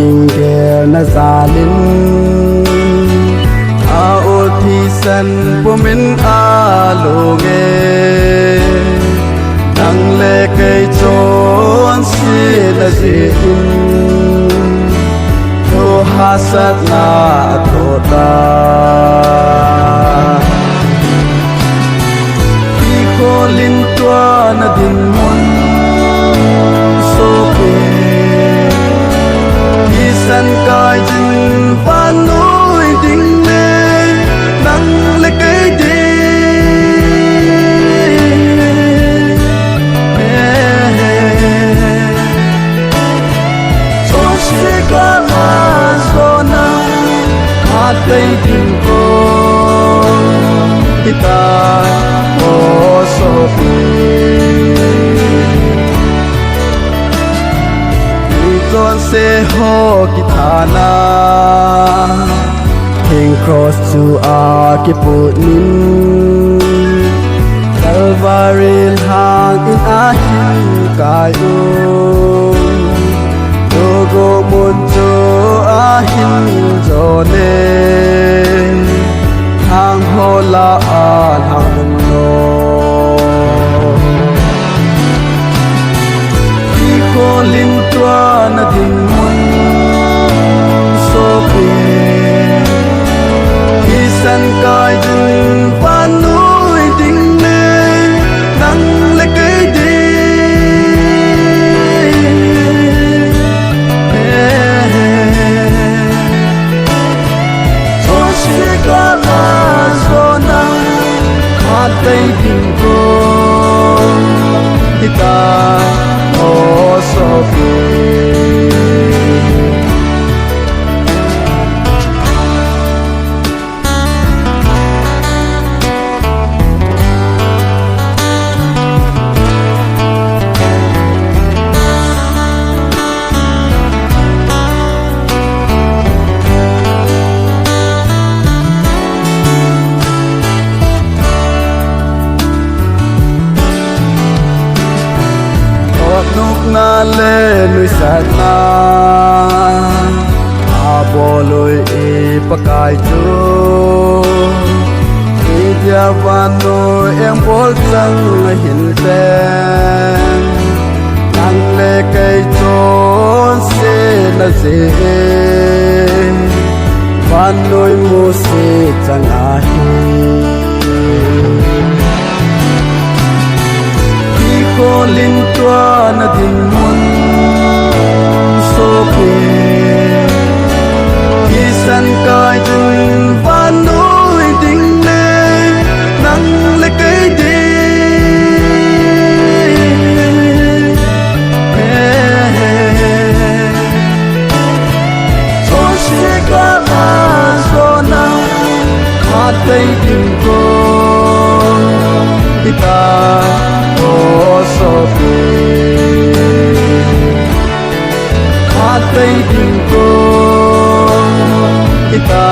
ding ke na zalin a o thi san pumin a lo nge nang le cây chốn si la si to hasat na to ta ki ko lin tua na din mon so pe ki san kai jin van nuôi ding le nang le cây đi cây tình cô kita o sopi ni ton se ho kita na hang cross to a kipunin Calvary hang in a hin kayo logo muncho a hin jone hang hola a hang no ki ko lin tua na din mon so pe ki san kai jin van nuôi ding le nang le cây đi cây tình cô kita o sopi na le lui sat na a boloi e pakai chu e dia vano em bol sang hin ten nang le kai chon se na se vanoi mo se chang a hi ko lin tua na din mon so pe ki san kai jin van nuôi ding le nang le cây đi cho se ka ma so na hat cây din ko kita sopi hati tingko kita